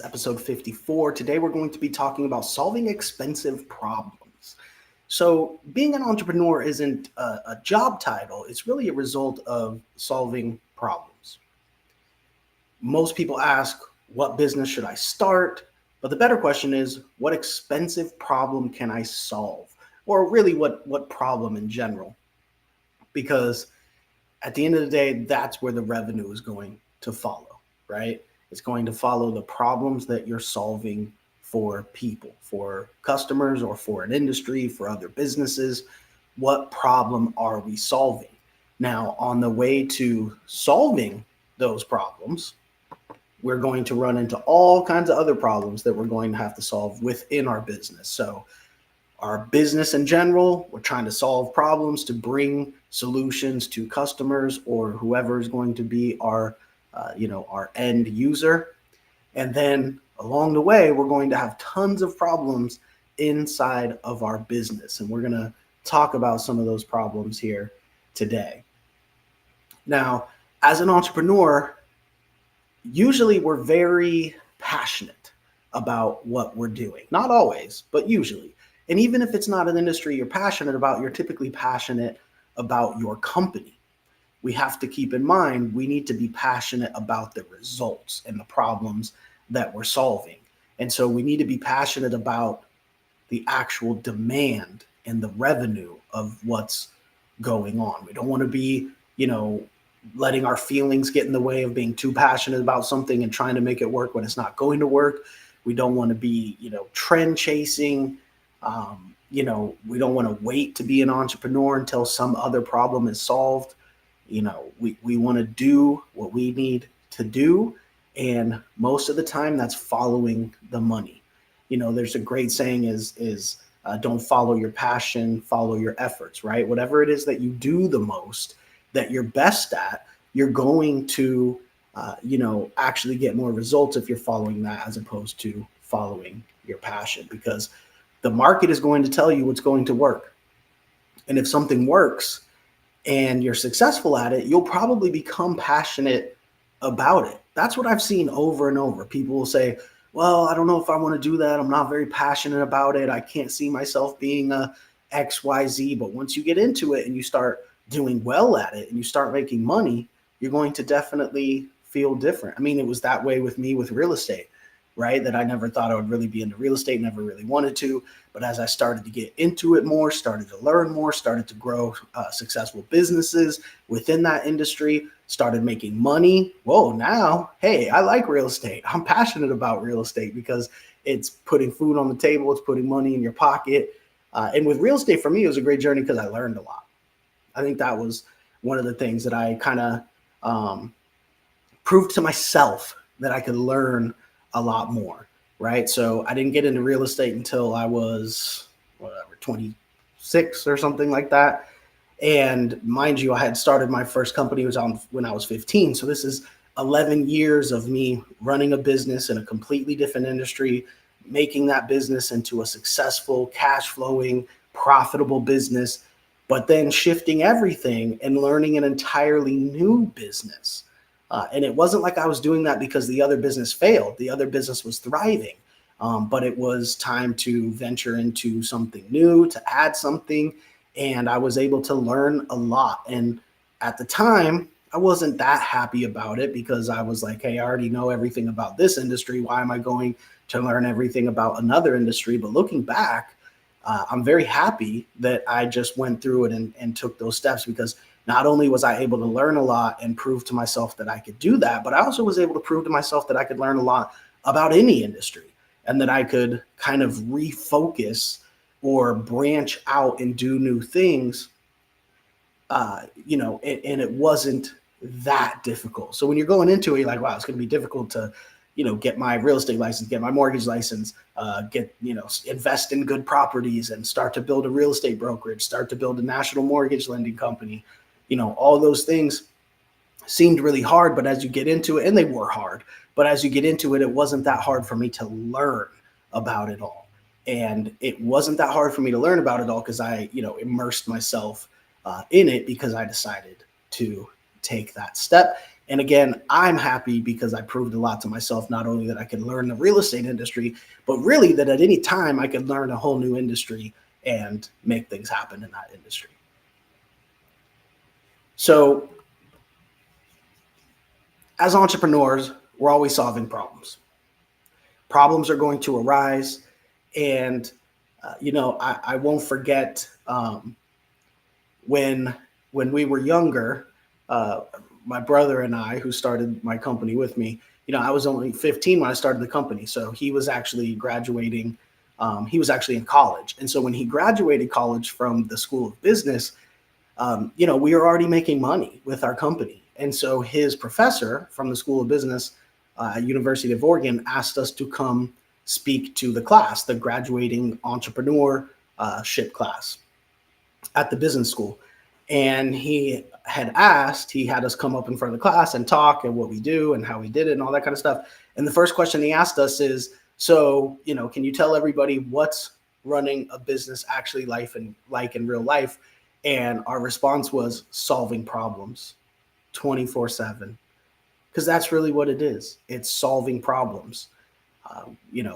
episode 54. Today we're going to be talking about solving expensive problems. So, being an entrepreneur isn't a job title, it's really a result of solving problems. Most people ask, what business should I start? But the better question is, what expensive problem can I solve? Or really, what problem in general? Because at the end of the day, that's where the revenue is going to follow, right? It's going to follow the problems that you're solving for people, for customers, or for an industry, for other businesses. What problem are we solving? Now, on the way to solving those problems, we're going to run into all kinds of other problems that we're going to have to solve within our business. So, our business in general, we're trying to solve problems to bring solutions to customers or whoever is going to be our end user. And then along the way, we're going to have tons of problems inside of our business. And we're going to talk about some of those problems here today. Now, as an entrepreneur, usually we're very passionate about what we're doing. Not always, but usually. And even if it's not an industry you're passionate about, you're typically passionate about your company. We have to keep in mind, we need to be passionate about the results and the problems that we're solving. And so we need to be passionate about the actual demand and the revenue of what's going on. We don't want to be, letting our feelings get in the way of being too passionate about something and trying to make it work when it's not going to work. We don't want to be, trend chasing. We don't want to wait to be an entrepreneur until some other problem is solved. We want to do what we need to do. And most of the time that's following the money. There's a great saying is don't follow your passion, follow your efforts, right? Whatever it is that you do the most, that you're best at, you're going to, actually get more results if you're following that as opposed to following your passion, because the market is going to tell you what's going to work. And if something works and you're successful at it, you'll probably become passionate about it. That's what I've seen over and over. People will say, well, I don't know if I want to do that. I'm not very passionate about it. I can't see myself being a XYZ. But once you get into it and you start doing well at it and you start making money, you're going to definitely feel different. I mean, it was that way with me with real estate, right? That I never thought I would really be into real estate, never really wanted to. But as I started to get into it more, started to learn more, started to grow successful businesses within that industry, started making money. Whoa, now, hey, I like real estate. I'm passionate about real estate because it's putting food on the table. It's putting money in your pocket. And with real estate, for me, it was a great journey because I learned a lot. I think that was one of the things that I kind of proved to myself that I could learn a lot more, right? So I didn't get into real estate until I was 26 or something like that. And mind you, I had started my first company when I was 15. So this is 11 years of me running a business in a completely different industry, making that business into a successful, cash flowing, profitable business, but then shifting everything and learning an entirely new business. And it wasn't like I was doing that because the other business failed. The other business was thriving. But it was time to venture into something new, to add something. And I was able to learn a lot. And at the time, I wasn't that happy about it because I was like, hey, I already know everything about this industry. Why am I going to learn everything about another industry? But looking back, I'm very happy that I just went through it and took those steps, because not only was I able to learn a lot and prove to myself that I could do that, but I also was able to prove to myself that I could learn a lot about any industry and that I could kind of refocus or branch out and do new things, and it wasn't that difficult. So when you're going into it, you're like, wow, it's going to be difficult to, get my real estate license, get my mortgage license, invest in good properties and start to build a real estate brokerage, start to build a national mortgage lending company. All those things seemed really hard, but as you get into it, and they were hard, but as you get into it, it wasn't that hard for me to learn about it all. And it wasn't that hard for me to learn about it all because I, immersed myself in it, because I decided to take that step. And again, I'm happy because I proved a lot to myself, not only that I could learn the real estate industry, but really that at any time I could learn a whole new industry and make things happen in that industry. So, as entrepreneurs, we're always solving problems. Problems are going to arise. And, I won't forget when we were younger, uh, my brother and I, who started my company with me, I was only 15 when I started the company. So he was actually graduating. He was actually in college. And so when he graduated college from the School of Business, we were already making money with our company. And so his professor from the School of Business, University of Oregon, asked us to come speak to the class, the graduating entrepreneurship class at the business school. And he had us come up in front of the class and talk and what we do and how we did it and all that kind of stuff. And the first question he asked us is, so, can you tell everybody what's running a business actually like in real life? And our response was solving problems 24/7, because that's really what it is. It's solving problems.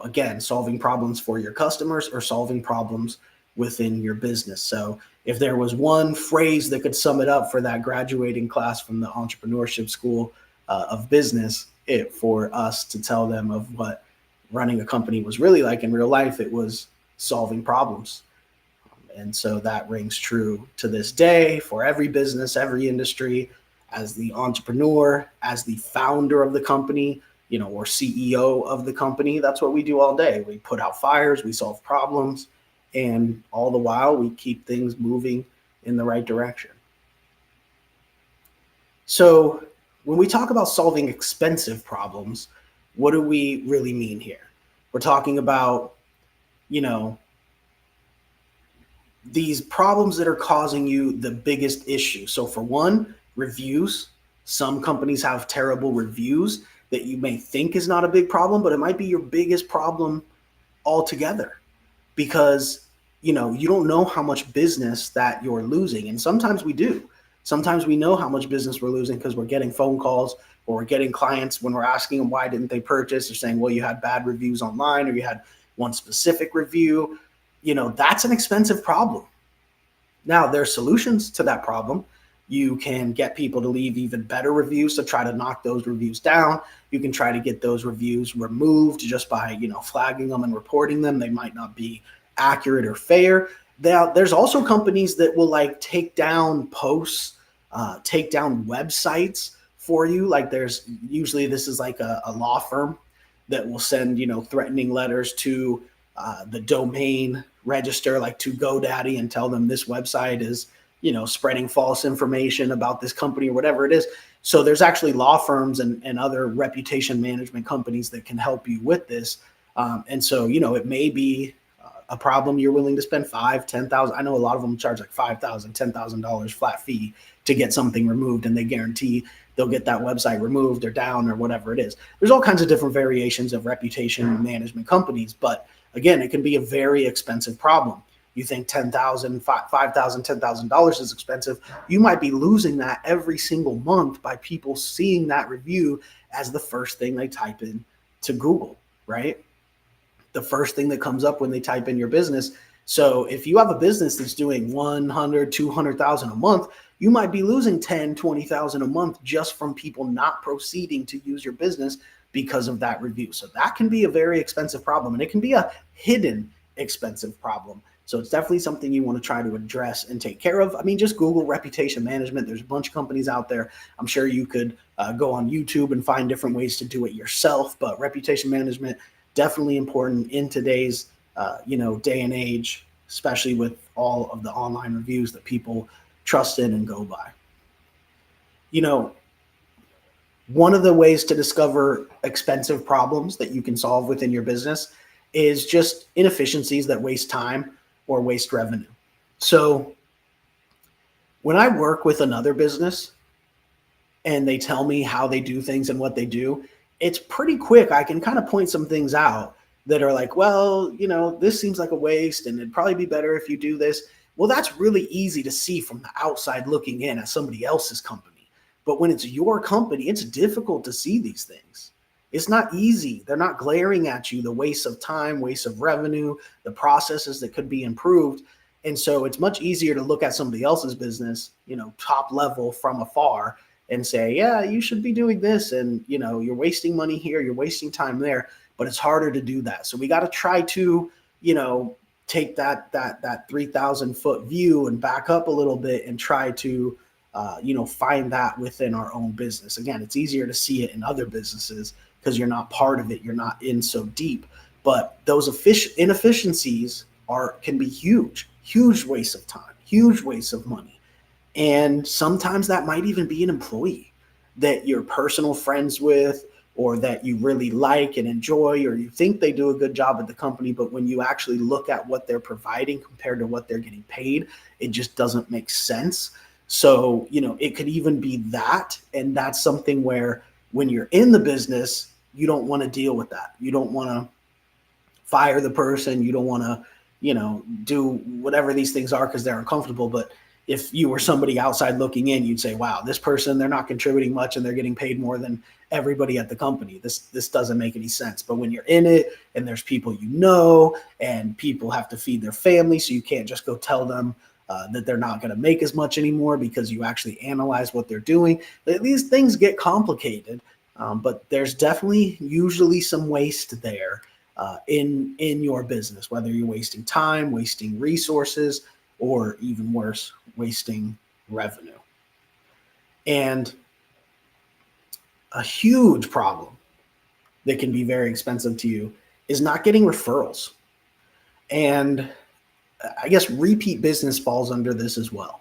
Again, solving problems for your customers or solving problems within your business. So if there was one phrase that could sum it up for that graduating class from the entrepreneurship school of business, for us to tell them of what running a company was really like in real life, it was solving problems. And so that rings true to this day for every business, every industry. As the entrepreneur, as the founder of the company, or CEO of the company, that's what we do all day. We put out fires, we solve problems, and all the while we keep things moving in the right direction. So when we talk about solving expensive problems, what do we really mean here? We're talking about, you know, these problems that are causing you the biggest issue. So for one, reviews. Some companies have terrible reviews that you may think is not a big problem, but it might be your biggest problem altogether, because you don't know how much business that you're losing. And sometimes we do. Sometimes we know how much business we're losing because we're getting phone calls, or we're getting clients when we're asking them why didn't they purchase. They're saying, well, you had bad reviews online, or you had one specific review. That's an expensive problem. Now, there are solutions to that problem. You can get people to leave even better reviews to try to knock those reviews down. You can try to get those reviews removed just by, flagging them and reporting them. They might not be accurate or fair. There's also companies that will take down posts, take down websites for you. There's usually, this is like a law firm that will send, threatening letters to the domain register, like to GoDaddy, and tell them this website is, spreading false information about this company or whatever it is. So there's actually law firms and other reputation management companies that can help you with this. And so, it may be a problem you're willing to spend $5,000, $10,000. I know a lot of them charge like $5,000, $10,000 flat fee to get something removed, and they guarantee they'll get that website removed or down or whatever it is. There's all kinds of different variations of reputation management companies, but again, it can be a very expensive problem. You think $10,000, $5,000, $10,000 is expensive. You might be losing that every single month by people seeing that review as the first thing they type in to Google, right? The first thing that comes up when they type in your business. So if you have a business that's doing 100, 200,000 a month, you might be losing 10, 20,000 a month just from people not proceeding to use your business because of that review. So that can be a very expensive problem, and it can be a hidden expensive problem. So it's definitely something you want to try to address and take care of. I mean, just Google reputation management. There's a bunch of companies out there. I'm sure you could go on YouTube and find different ways to do it yourself, but reputation management, definitely important in today's day and age, especially with all of the online reviews that people trust in and go by. One of the ways to discover expensive problems that you can solve within your business is just inefficiencies that waste time or waste revenue. So when I work with another business and they tell me how they do things and what they do, it's pretty quick. I can kind of point some things out that are like, well, this seems like a waste and it'd probably be better if you do this. Well, that's really easy to see from the outside looking in at somebody else's company. But when it's your company, it's difficult to see these things. It's not easy. They're not glaring at you, the waste of time, waste of revenue, the processes that could be improved. And so it's much easier to look at somebody else's business, top level from afar and say, yeah, you should be doing this. And, you're wasting money here, you're wasting time there, but it's harder to do that. So we got to try to, take that 3,000 foot view and back up a little bit and try to, find that within our own business. Again, it's easier to see it in other businesses because you're not part of it. You're not in so deep, but those inefficiencies can be huge waste of time, huge waste of money. And sometimes that might even be an employee that you're personal friends with, or that you really like and enjoy, or you think they do a good job at the company, but when you actually look at what they're providing compared to what they're getting paid, it just doesn't make sense. So, it could even be that. And that's something where when you're in the business, you don't want to deal with that. You don't want to fire the person. You don't want to, do whatever these things are because they're uncomfortable. But if you were somebody outside looking in, you'd say, wow, this person, they're not contributing much and they're getting paid more than everybody at the company. This doesn't make any sense. But when you're in it and there's people and people have to feed their family, so you can't just go tell them that they're not going to make as much anymore because you actually analyze what they're doing. These things get complicated, but there's definitely usually some waste there in your business, whether you're wasting time, wasting resources, or even worse, wasting revenue. And a huge problem that can be very expensive to you is not getting referrals. And I guess repeat business falls under this as well.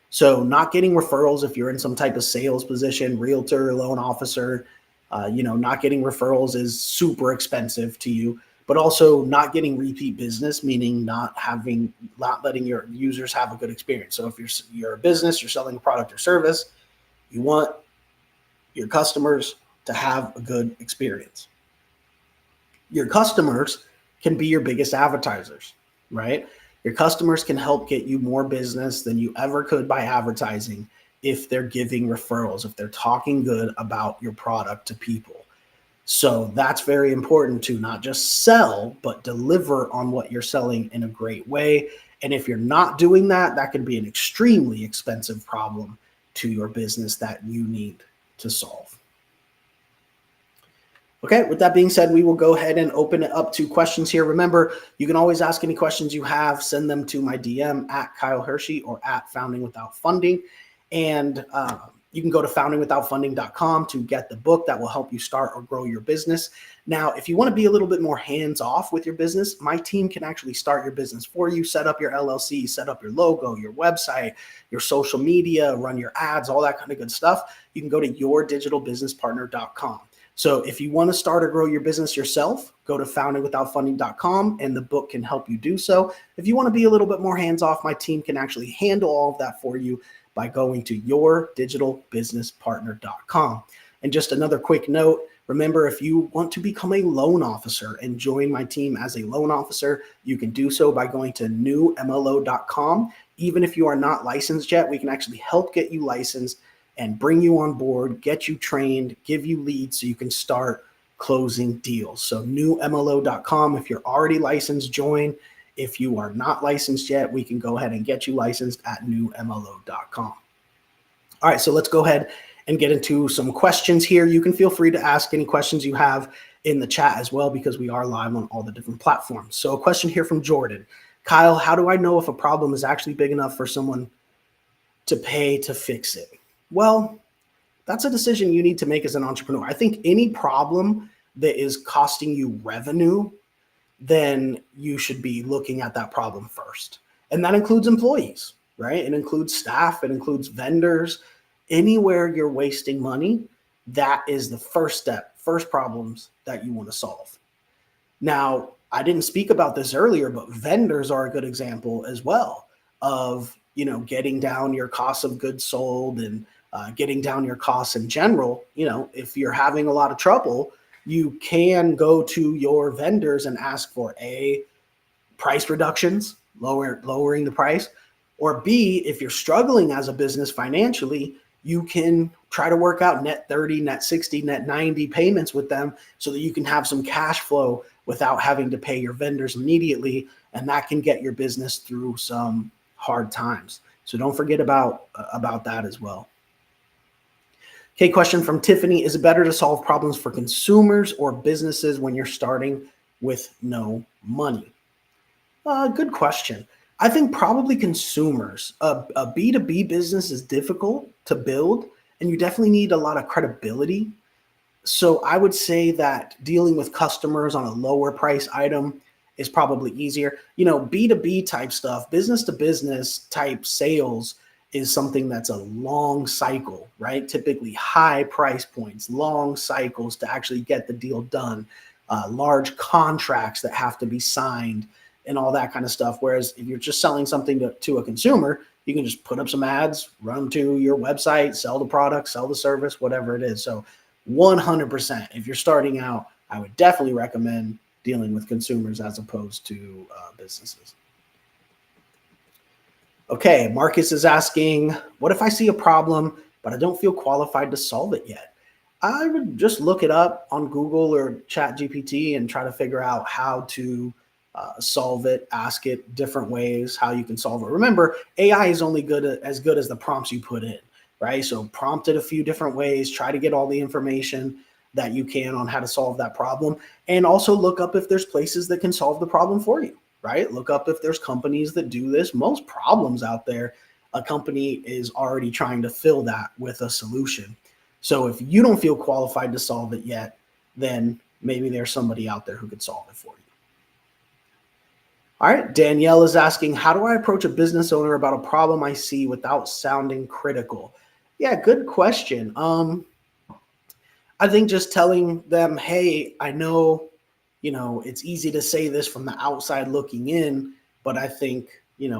So not getting referrals if you're in some type of sales position, realtor, loan officer, not getting referrals is super expensive to you. But also not getting repeat business, meaning not letting your users have a good experience. So if you're a business, you're selling a product or service, you want your customers to have a good experience. Your customers can be your biggest advertisers, right? Your customers can help get you more business than you ever could by advertising if they're giving referrals, if they're talking good about your product to people. So that's very important to not just sell, but deliver on what you're selling in a great way. And if you're not doing that, that can be an extremely expensive problem to your business that you need to solve. Okay, with that being said, we will go ahead and open it up to questions here. Remember, you can always ask any questions you have, send them to my DM at Kyle Hiersche or at Founding Without Funding. And you can go to foundingwithoutfunding.com to get the book that will help you start or grow your business. Now, if you want to be a little bit more hands-off with your business, my team can actually start your business for you, set up your LLC, set up your logo, your website, your social media, run your ads, all that kind of good stuff. You can go to yourdigitalbusinesspartner.com. So if you want to start or grow your business yourself, go to foundingwithoutfunding.com and the book can help you do so. If you want to be a little bit more hands-off, my team can actually handle all of that for you by going to yourdigitalbusinesspartner.com. And just another quick note, remember, if you want to become a loan officer and join my team as a loan officer, you can do so by going to newmlo.com. Even if you are not licensed yet, we can actually help get you licensed and bring you on board, get you trained, give you leads so you can start closing deals. So newmlo.com. If you're already licensed, join. If you are not licensed yet, we can go ahead and get you licensed at newmlo.com. All right, so let's go ahead and get into some questions here. You can feel free to ask any questions you have in the chat as well, because we are live on all the different platforms. So a question here from Jordan. Kyle, how do I know if a problem is actually big enough for someone to pay to fix it? Well, that's a decision you need to make as an entrepreneur. I think any problem that is costing you revenue, then you should be looking at that problem first. And that includes employees, right? It includes staff, it includes vendors. Anywhere you're wasting money, that is the first step, first problems that you want to solve. Now, I didn't speak about this earlier, but vendors are a good example as well of, getting down your cost of goods sold and getting down your costs in general. If you're having a lot of trouble, you can go to your vendors and ask for A, price reductions, lowering the price, or B, if you're struggling as a business financially, you can try to work out net 30, net 60, net 90 payments with them so that you can have some cash flow without having to pay your vendors immediately. And that can get your business through some hard times. So don't forget about that as well. Okay, question from Tiffany. Is it better to solve problems for consumers or businesses when you're starting with no money? Good question. I think probably consumers. A B2B business is difficult to build, and you definitely need a lot of credibility. So I would say that dealing with customers on a lower price item is probably easier. B2B type stuff, business to business type sales is something that's a long cycle, right? Typically high price points, long cycles to actually get the deal done, large contracts that have to be signed and all that kind of stuff. Whereas if you're just selling something to a consumer, you can just put up some ads, run them to your website, sell the product, sell the service, whatever it is. So 100%, if you're starting out, I would definitely recommend dealing with consumers as opposed to businesses. Okay, Marcus is asking, what if I see a problem, but I don't feel qualified to solve it yet? I would just look it up on Google or Chat GPT and try to figure out how to solve it, ask it different ways, how you can solve it. Remember, AI is only as good as the prompts you put in, right? So prompt it a few different ways, try to get all the information that you can on how to solve that problem. And also look up if there's places that can solve the problem for you, right? Look up if there's companies that do this. Most problems out there, a company is already trying to fill that with a solution. So if you don't feel qualified to solve it yet, then maybe there's somebody out there who could solve it for you. All right, Danielle is asking, how do I approach a business owner about a problem I see without sounding critical? Yeah, good question. I think just telling them, hey, I know, it's easy to say this from the outside looking in, but I think,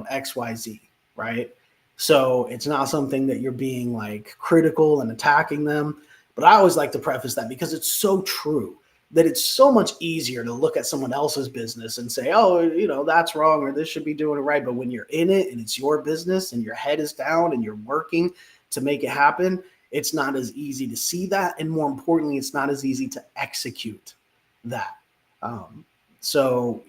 X, Y, Z, right? So it's not something that you're being like critical and attacking them. But I always like to preface that because it's so true that it's so much easier to look at someone else's business and say, oh, that's wrong or this should be doing it right. But when you're in it and it's your business and your head is down and you're working to make it happen, it's not as easy to see that. And more importantly, it's not as easy to execute that. So,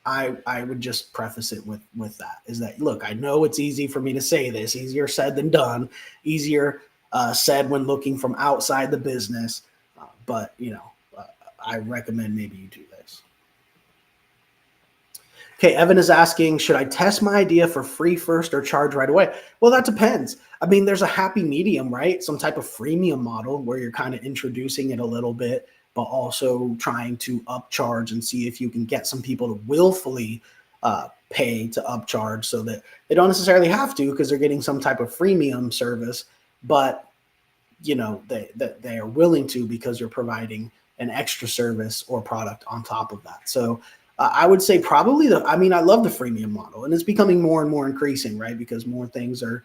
I would just preface it with that is that, look, I know it's easy for me to say this, easier said than done, easier said when looking from outside the business. But, I recommend maybe you do this. Okay, Evan is asking, should I test my idea for free first or charge right away? Well, that depends. I mean, there's a happy medium, right? Some type of freemium model where you're kind of introducing it a little bit, but also trying to upcharge and see if you can get some people to willfully pay to upcharge so that they don't necessarily have to because they're getting some type of freemium service, but they are willing to because you're providing an extra service or product on top of that. So I would say probably I love the freemium model, and it's becoming more and more increasing, right? Because more things are,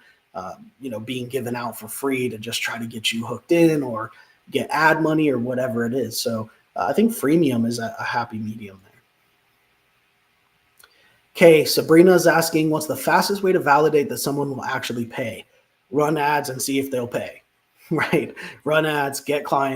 being given out for free to just try to get you hooked in or get ad money or whatever it is. So I think freemium is a happy medium there. Okay, Sabrina is asking, what's the fastest way to validate that someone will actually pay? Run ads and see if they'll pay, right? Run ads, get clients.